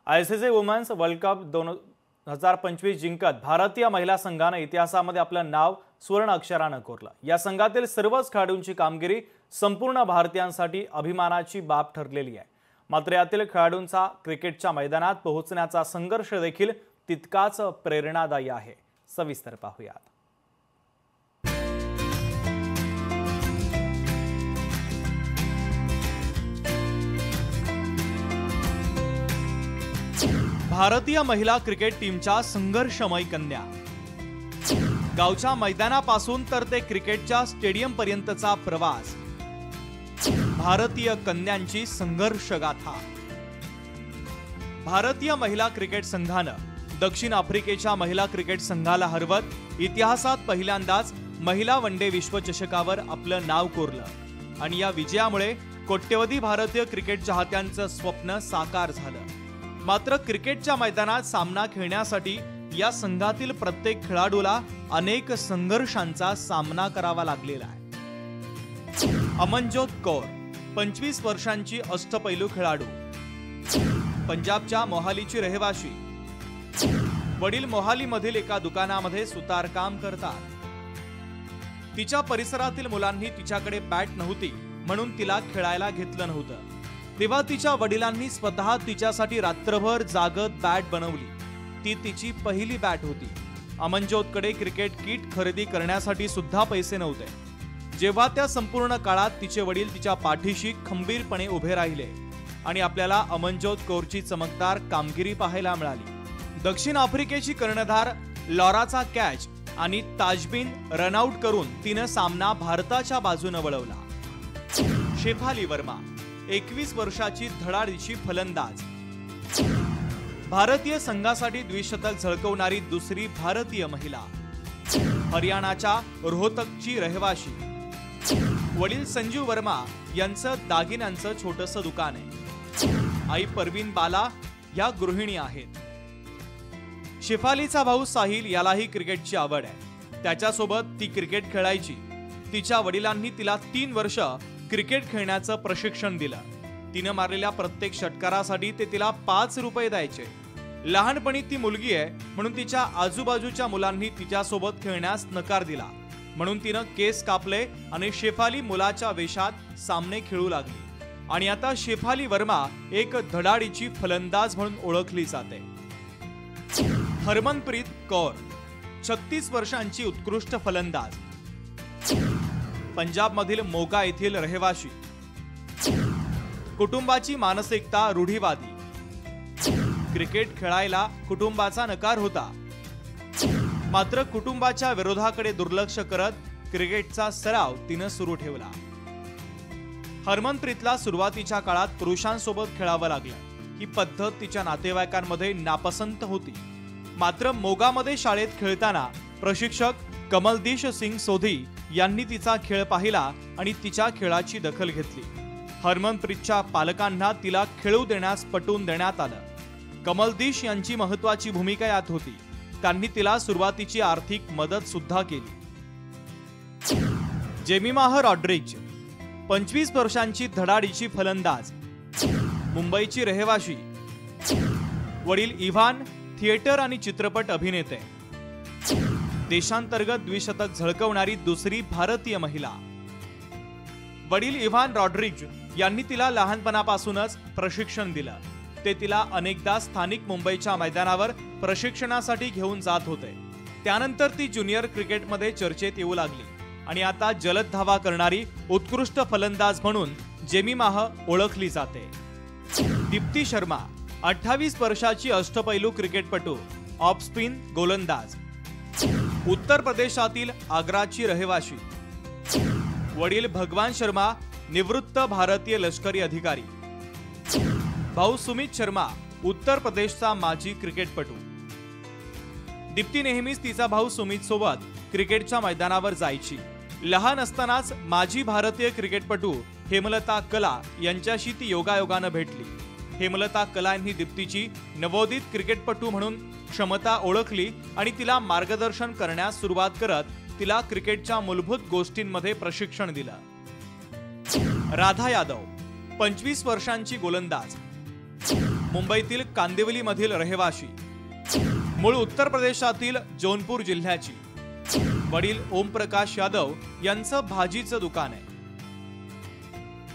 ICC women's world cup 2025 जिंकत भारतीय महिला संघाने इतिहासामध्ये आपलं नाव स्वर्ण अक्षराने कोरलं। या संघातील सर्वच खेळाडूंची कामगिरी संपूर्ण भारतीयांसाठी अभिमानाची बाब ठरलेली आहे। मात्र यातील खेळाडूंचा क्रिकेटच्या मैदानात पोहोचण्याचा संघर्ष देखील तितकाच प्रेरणादायी आहे। सविस्तर पाहूयात। भारतीय महिला क्रिकेट टीमच्या संघर्षमय कन्या। गावच्या मैदानापासून तर ते क्रिकेटच्या स्टेडियम पर्यंतचा प्रवास, भारतीय कन्यांची संघर्ष गाथा। भारतीय महिला क्रिकेट संघानं दक्षिण आफ्रिकेच्या महिला क्रिकेट संघाला हरवत इतिहासात पहिल्यांदाच महिला वनडे विश्वचषकावर आपलं नाव कोरलं आणि या विजयामुळे कोट्यवधी भारतीय क्रिकेट चाहत्यांचं स्वप्न साकार झालं। मात्र क्रिकेटच्या मैदानात सामना खेळण्यासाठी या संघातील प्रत्येक खेळाडूला अनेक संघर्षांचा सामना करावा लागलेला आहे। अमनजोत कौर 25 वर्षांची अष्टपैलू खेळाडू, पंजाबच्या मोहालीची रहिवाशी। वडील मोहालीमधील एका दुकानामध्ये सुतारकाम करतात। तिच्या परिसरातील मुलांनी तिच्याकडे बॅट नव्हती म्हणून तिला खेळायला घेतलं नव्हतं। तेव्हा तिच्या वडिलांनी स्वतः तिच्यासाठी रात्रभर जागत बॅट बनवली। ती तिची पहिली बॅट होती। अमनजोतकडे क्रिकेट किट खरेदी करण्यासाठी सुद्धा पैसे नव्हते। जेव्हा त्या संपूर्ण काळात तिचे वडील तिच्या पाठीशी खंबीरपणे उभे राहिले आणि आपल्याला अमनजोत कौरची चमकदार कामगिरी पाहायला मिळाली। दक्षिण आफ्रिकेची कर्णधार लॉराचा कॅच आणि ताजबीन रनआउट करून तिने सामना भारताच्या बाजूने वळवला। शेफाली वर्मा 21 वर्षाची धडाडीची फलंदाज, भारतीय संघासाठी द्विशतक झळकवणारी दुसरी भारतीय महिला। हरियाणाच्या रोहतकची रहिवाशी। वडील संजीव वर्मा यांचं दागिन्यांचं छोटंसं दुकान आहे। आई परवीन बाला या गृहिणी आहेत। शेफालीचा भाऊ साहिल यालाही क्रिकेटची आवड आहे। त्याच्यासोबत ती क्रिकेट खेळायची। तिच्या वडिलांनी तिला 3 वर्ष क्रिकेट खेळण्याचं प्रशिक्षण दिलं। तिने मारलेल्या प्रत्येक षटकारासाठी ते तिला 5 रुपये द्यायचे। लहानपणी ती मुलगी आहे म्हणून तिच्या आजूबाजूच्या मुलांनी तिच्यासोबत खेळण्यास नकार दिला, म्हणून तिने केस कापले आणि शेफाली मुलाच्या वेशात सामने खेळू लागली आणि आता शेफाली वर्मा एक धडाडीची फलंदाज म्हणून ओळखली जाते। हरमनप्रीत कौर 36 वर्षांची उत्कृष्ट फलंदाज, पंजाबमधील मोगा येथील रहिवाशी। कुटुंबाची मानसिकता रूढीवादी। क्रिकेट खेळायला कुटुंबाचा नकार होता, मात्र कुटुंबाच्या विरोधाकडे दुर्लक्ष करत क्रिकेटचा सराव तिने सुरू ठेवला। हरमनप्रीतला सुरुवातीच्या काळात पुरुषांसोबत खेळावं लागलं। ही पद्धत तिच्या नातेवाईकांमध्ये नापसंत होती। मात्र मोगामध्ये शाळेत खेळताना प्रशिक्षक कमलदीश सिंग सोधी यांनी तिचा खेळ पाहिला आणि तिच्या खेळाची दखल घेतली। हरमनप्रीतच्या पालकांना तिला खेळू देण्यास पटवून देण्यात आलं। कमलदीश यांची महत्त्वाची भूमिका यात होती। त्यांनी तिला सुरुवातीची आर्थिक मदत सुद्धा केली। जेमिमाह रॉड्रिग्ज 25 वर्षांची धडाडीची फलंदाज, मुंबईची रहिवाशी। वडील इव्हान थिएटर आणि चित्रपट अभिनेते। देशांतर्गत द्विशतक झळकवणारी दुसरी भारतीय महिला। वडील इव्हान रॉड्रिग्ज यांनी तिला लहानपणापासूनच प्रशिक्षण दिलं। ते तिला अनेकदा स्थानिक मुंबईच्या मैदानावर प्रशिक्षणासाठी घेऊन जात होते। त्यानंतर ती ज्युनियर क्रिकेटमध्ये चर्चेत येऊ लागली आणि आता जलद धावा करणारी उत्कृष्ट फलंदाज म्हणून जेमिमाह ओळखली जाते। दीप्ती शर्मा 28 वर्षाची अष्टपैलू क्रिकेटपटू, ऑफ स्पिन गोलंदाज, उत्तर प्रदेशातील आग्राची रहिवाशी। वडील भगवान शर्मा निवृत्त भारतीय लष्करी अधिकारी। भाऊ सुमित शर्मा उत्तर प्रदेशचा माजी क्रिकेटपटू। दीप्ती नेहमीच तिचा भाऊ सुमित सोबत क्रिकेटच्या मैदानावर जायची। लहान असतानाच माजी भारतीय क्रिकेटपटू हेमलता कला यांच्याशी ती योगायोगाने भेटली। हेमलता कला यांनी दीप्तीची नवोदित क्रिकेटपटू म्हणून क्षमता ओळखली आणि तिला मार्गदर्शन करण्यास सुरुवात करत तिला क्रिकेटच्या मूलभूत गोष्टींमध्ये प्रशिक्षण दिलं। राधा यादव 25 वर्षांची गोलंदाज, मुंबईतील कांदिवलीमधील रहिवाशी, मूळ उत्तर प्रदेशातील जौनपूर जिल्ह्याची. वडील ओमप्रकाश यादव यांचं भाजीचं दुकान आहे.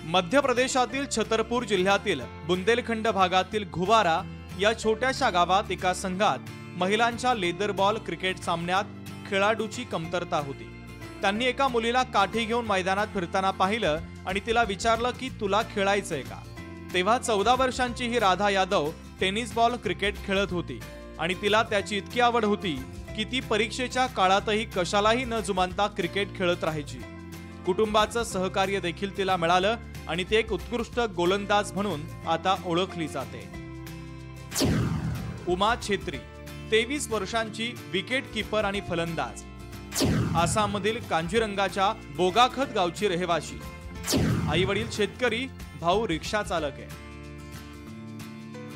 मध्य प्रदेशातील छतरपूर जिल्ह्यातील बुंदेलखंड भागातील घुवारा या छोट्याशा गावात एका संघात महिलांच्या लेदर बॉल क्रिकेट सामन्यात खेळाडूची कमतरता होती. त्यांनी एका मुलीला काठी घेऊन मैदानात फिरताना पाहिलं आणि तिला विचारलं की तुला खेळायचंय का. तेव्हा 14 वर्षांची ही Radha Yadav tennis ball cricket खेळत होती आणि तिला त्याची इतकी आवड होती की ती परीक्षेच्या काळातही कशालाही न जुमानता क्रिकेट खेळत राहायची. कुटुंबाचं सहकार्य देखील तिला मिळालं आणि ती एक उत्कृष्ट गोलंदाज म्हणून आता ओळखली जाते. उमा छेत्री 23 वर्षांची विकेट कीपर आणि फलंदाज. आसाममधील कांजीरंगाच्या बोगाखत गावची रहिवाशी. आई वडील शेतकरी, भाऊ रिक्षा चालक आहे.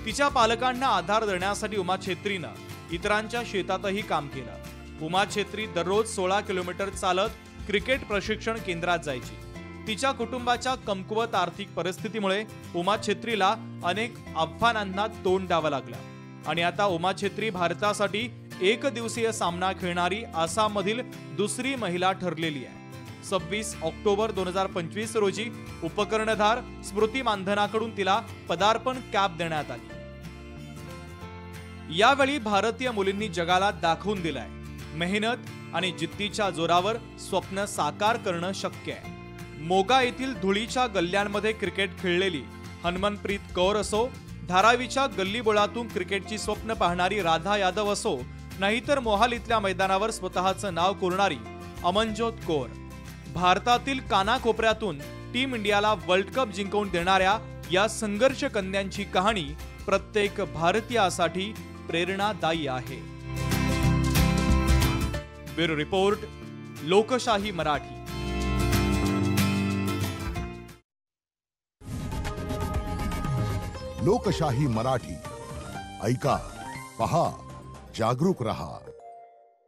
तिच्या पालकांना आधार देण्यासाठी उमा छेत्रीनं इतरांच्या शेतातही काम केलं. उमा छेत्री दररोज 16 किलोमीटर चालत क्रिकेट प्रशिक्षण केंद्रात जायची. तिच्या कुटुंबाच्या कमकुवत आर्थिक परिस्थितीमुळे उमा छेत्रीला अनेक आव्हानांना तोंड द्यावं लागलं आणि आता उमा छेत्री भारतासाठी एक दिवसीय सामना खेळणारी आसाममधील दुसरी महिला ठरलेली आहे. 26 ऑक्टोबर 2025 रोजी उपकर्णधार स्मृती मानधनाकडून तिला पदार्पण कॅप देण्यात आली. यावेळी भारतीय मुलींनी जगाला दाखवून दिलाय, मेहनत आणि जिद्दीच्या जोरावर स्वप्न साकार करणं शक्य आहे. मोगा येथील धुळीच्या गल्ल्यांमध्ये क्रिकेट खेळलेली हनुमनप्रीत कौर असो, धारावीच्या गल्लीबोळातून क्रिकेटची स्वप्न पाहणारी राधा यादव असो, नाहीतर मोहालीतल्या मैदानावर स्वतःचं नाव कोरणारी अमनजोत कौर, भारतातील कानाकोपऱ्यातून टीम इंडियाला वर्ल्ड कप जिंकवून देणाऱ्या या संघर्ष कन्यांची कहाणी प्रत्येक भारतीयासाठी प्रेरणादायी आहे. ब्युरो रिपोर्ट, लोकशाही मराठी. लोकशाही मराठी ऐका, पहा, जागरूक रहा.